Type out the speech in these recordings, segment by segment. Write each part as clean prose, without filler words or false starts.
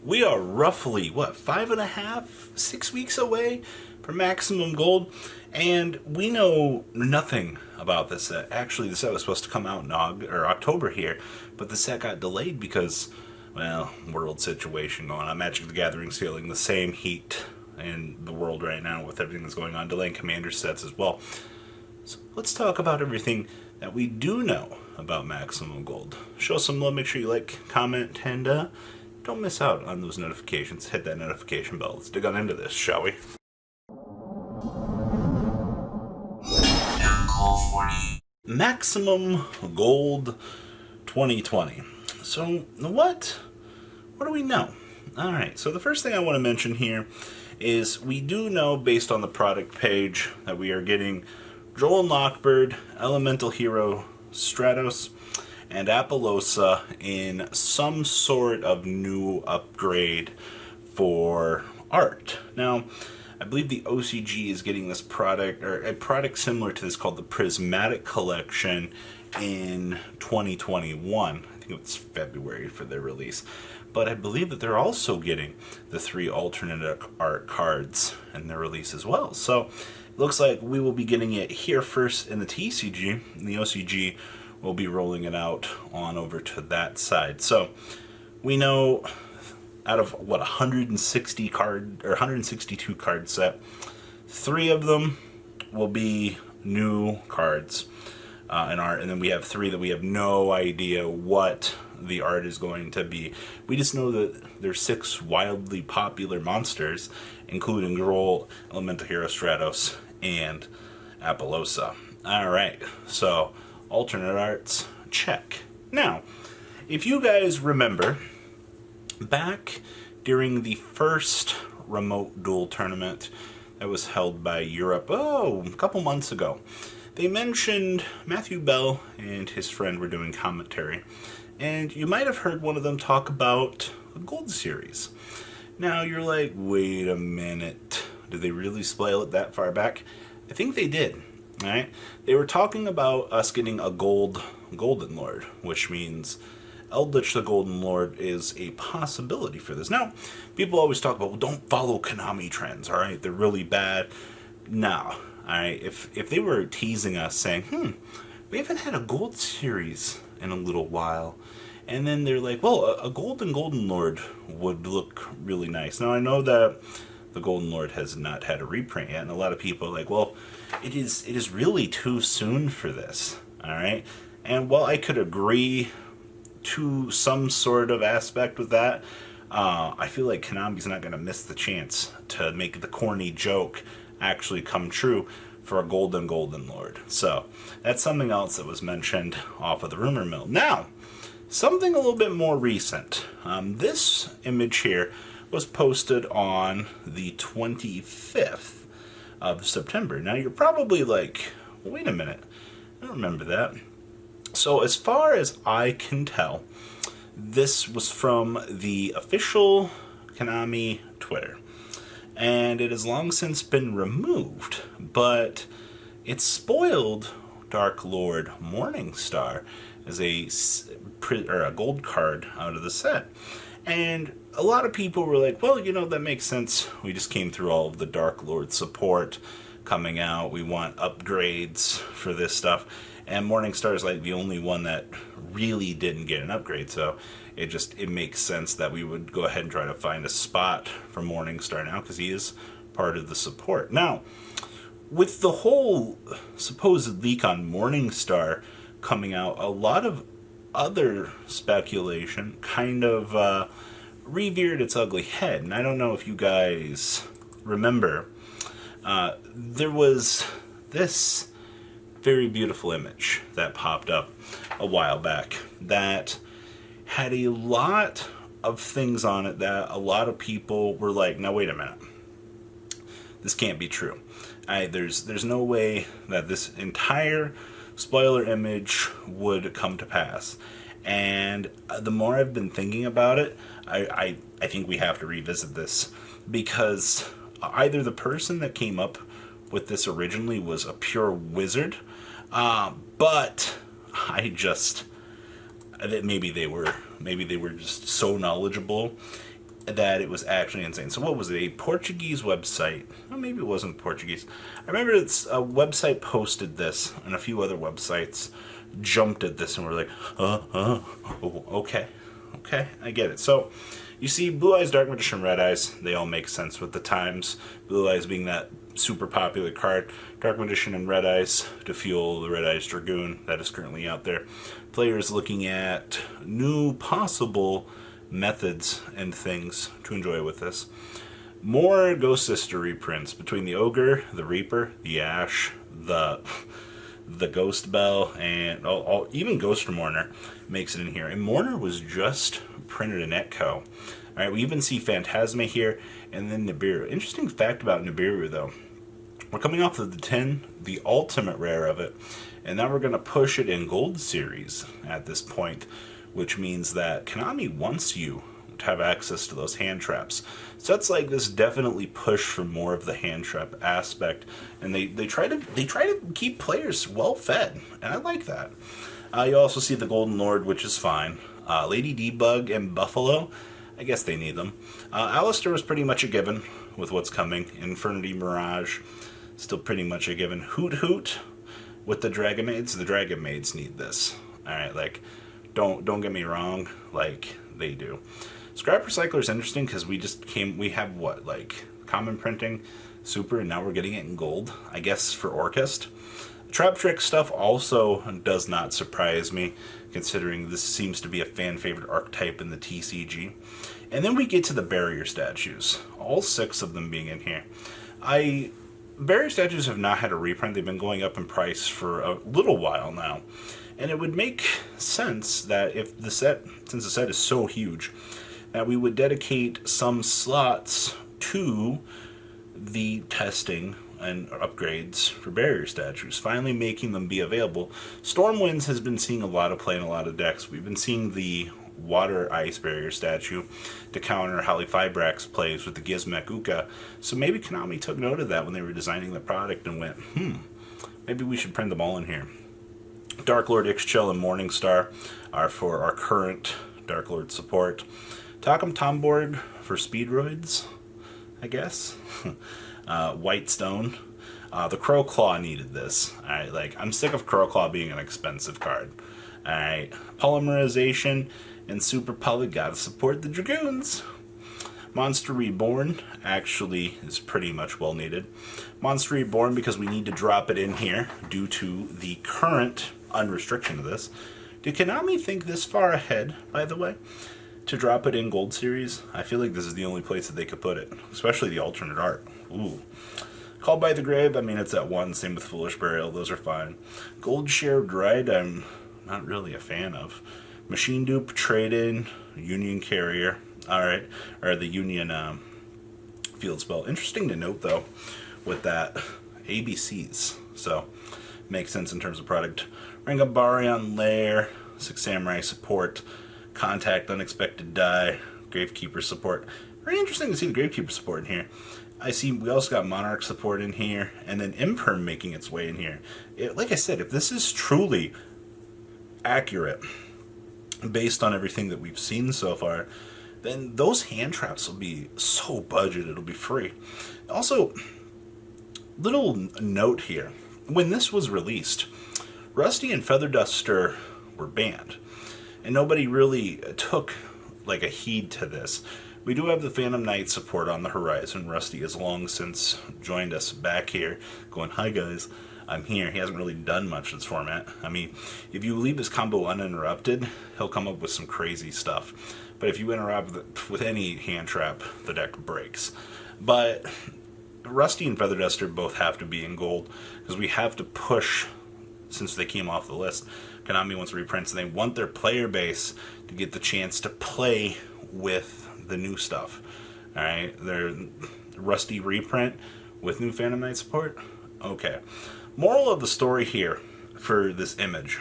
We are roughly, what, 5.5, 6 weeks away from Maximum Gold, and we know nothing about this set. Actually, the set was supposed to come out in October here, but the set got delayed because, well, world situation going on. Magic the Gathering's feeling the same heat in the world right now with everything that's going on, delaying Commander sets as well. So let's talk about everything that we do know about Maximum Gold. Show some love, make sure you like, comment, and don't miss out on those notifications. Hit that notification bell. Let's dig on into this, shall we? Maximum Gold 2020. So what do we know? Alright, so the first thing I want to mention here is we do know, based on the product page, that we are getting Droll and Lockbird, Elemental Hero Stratos, and Apollousa in some sort of new upgrade for art. Now, I believe the OCG is getting this product, or a product similar to this called the Prismatic Collection in 2021. I think it's February for their release. But I believe that they're also getting the 3 alternate art cards in their release as well. So it looks like we will be getting it here first in the TCG, and the OCG will be rolling it out on over to that side. So we know out of what, 160 card or 162 card set, 3 of them will be new cards in art, and then we have 3 that we have no idea what the art is going to be. We just know that there's 6 wildly popular monsters, including Droll, Elemental Hero Stratos, and Apollousa. Alright, so alternate arts, check. Now, if you guys remember, back during the first remote duel tournament that was held by Europe, a couple months ago, they mentioned Matthew Bell and his friend were doing commentary, and you might have heard one of them talk about a Gold Series. Now you're like, wait a minute, did they really spoil it that far back? I think they did. Alright? They were talking about us getting a Golden Lord, which means Eldritch the Golden Lord is a possibility for this. Now, people always talk about, well, don't follow Konami trends, alright? They're really bad. No. Alright? If they were teasing us saying, we haven't had a Gold Series in a little while, and then they're like, well, a Golden Lord would look really nice. Now, I know that the Golden Lord has not had a reprint yet, and a lot of people are like, well, it is really too soon for this, alright? And while I could agree to some sort of aspect with that, I feel like Konami's not going to miss the chance to make the corny joke actually come true for a Golden Lord. So, that's something else that was mentioned off of the rumor mill. Now, something a little bit more recent. This image here was posted on the 25th of September. Now, you're probably like, wait a minute, I don't remember that. So, as far as I can tell, this was from the official Konami Twitter. And it has long since been removed, but it spoiled Dark Lord Morningstar as a gold card out of the set. And a lot of people were like, well, that makes sense. We just came through all of the Dark Lord support coming out. We want upgrades for this stuff. And Morningstar is like the only one that really didn't get an upgrade. So it makes sense that we would go ahead and try to find a spot for Morningstar now, because he is part of the support. Now, with the whole supposed leak on Morningstar coming out, a lot of other speculation kind of revered its ugly head. And I don't know if you guys remember, there was this very beautiful image that popped up a while back that had a lot of things on it that a lot of people were like, now wait a minute, this can't be true. There's no way that this entire spoiler image would come to pass. And the more I've been thinking about it, I think we have to revisit this, because either the person that came up with this originally was a pure wizard, but maybe they were just so knowledgeable that it was actually insane. So what was it? A Portuguese website? Well, maybe it wasn't Portuguese. I remember it's a website posted this, and a few other websites jumped at this and were like, oh, okay, I get it. So you see Blue Eyes, Dark Magician, Red Eyes, they all make sense with the times. Blue Eyes being that super popular card, Dark Magician and Red Eyes to fuel the Red Eyes Dragoon that is currently out there. Players looking at new possible methods and things to enjoy with this. More Ghost Sister reprints between the Ogre, the Reaper, the Ash, the Ghost Bell, and even Ghost Mourner makes it in here. And Mourner was just printed in Etco. All right, we even see Phantasma here, and then Nibiru. Interesting fact about Nibiru, though. We're coming off of the 10, the ultimate rare of it, and now we're going to push it in Gold Series at this point, which means that Konami wants you to have access to those hand traps. So that's like this definitely push for more of the hand trap aspect, and they try to keep players well fed, and I like that. You also see the Golden Lord, which is fine. Lady Debug and Buffalo, I guess they need them. Alistair was pretty much a given with what's coming. Infernity Mirage, still pretty much a given. Hoot Hoot with the Dragon Maids. The Dragon Maids need this. Alright, like, don't get me wrong, like, they do. Scrap Recycler is interesting because we have what, like, common printing, super, and now we're getting it in gold, I guess, for Orchest. Trap Trick stuff also does not surprise me, considering this seems to be a fan favorite archetype in the TCG. And then we get to the barrier statues, all 6 of them being in here. Barrier statues have not had a reprint. They've been going up in price for a little while now. And it would make sense that if the set, since the set is so huge, that we would dedicate some slots to the testing and upgrades for barrier statues, finally making them be available. Stormwinds has been seeing a lot of play in a lot of decks. We've been seeing the water ice barrier statue to counter Holly Fibrax plays with the Gizmek Uka. So maybe Konami took note of that when they were designing the product and went, maybe we should print them all in here. Dark Lord Ixchel and Morningstar are for our current Dark Lord support. Takum Tomborg for Speedroids, I guess. Whitestone. The Crow Claw needed this. Alright, like, I'm sick of Crow Claw being an expensive card. Alright, Polymerization and Super Poly gotta support the Dragoons. Monster Reborn actually is pretty much well needed. Monster Reborn because we need to drop it in here due to the current unrestriction of this. Did Konami think this far ahead, by the way, to drop it in Gold Series? I feel like this is the only place that they could put it, especially the alternate art. Ooh. Called by the Grave, I mean, it's at 1, same with Foolish Burial, those are fine. Gold Share Dried, I'm not really a fan of. Machine Dupe, Trade-In, Union Carrier, alright, or the Union Field Spell. Interesting to note, though, with that, ABCs, so makes sense in terms of product. Ring of Baryon Lair, 6 Samurai support, Contact, Unexpected Die, Gravekeeper support. Very interesting to see the Gravekeeper support in here. I see we also got Monarch support in here, and then Imperm making its way in here. Like I said, if this is truly accurate, based on everything that we've seen so far, then those hand traps will be so budgeted, it'll be free. Also, little note here. When this was released, Rusty and Feather Duster were banned, and nobody really took like a heed to this. We do have the Phantom Knight support on the horizon. Rusty has long since joined us back here, going, "Hi guys, I'm here." He hasn't really done much in this format. I mean, if you leave his combo uninterrupted, he'll come up with some crazy stuff. But if you interrupt with any hand trap, the deck breaks. But Rusty and Feather Duster both have to be in gold, because we have to push, since they came off the list. Konami wants reprints, and they want their player base to get the chance to play with the new stuff. Alright, their Rusty reprint with new Phantom Knight support. Okay. Moral of the story here for this image.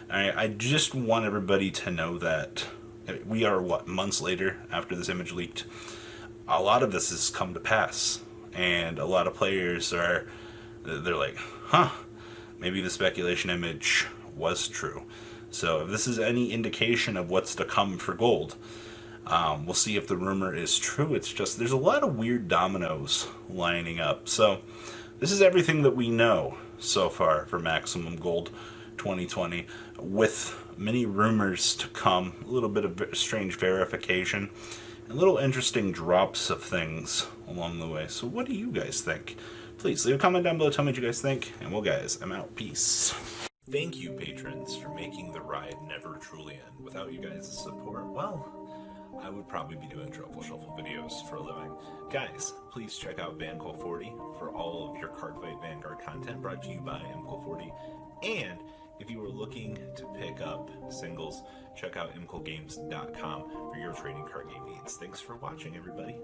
I just want everybody to know that we are, months later after this image leaked. A lot of this has come to pass. And a lot of players they're like, maybe the speculation image was true. So if this is any indication of what's to come for gold, We'll see if the rumor is true. It's just there's a lot of weird dominoes lining up. So this is everything that we know so far for Maximum Gold 2020, with many rumors to come, a little bit of strange verification, and little interesting drops of things along the way. So what do you guys think? Please leave a comment down below, tell me what you guys think, and well guys, I'm out. Peace. Thank you, patrons, for making the ride never truly end. Without you guys' support, well, I would probably be doing Truffle Shuffle videos for a living. Guys, please check out VanCool40 for all of your Cardfight Vanguard content brought to you by MCool40. And if you are looking to pick up singles, check out mcoolgames.com for your trading card game needs. Thanks for watching, everybody.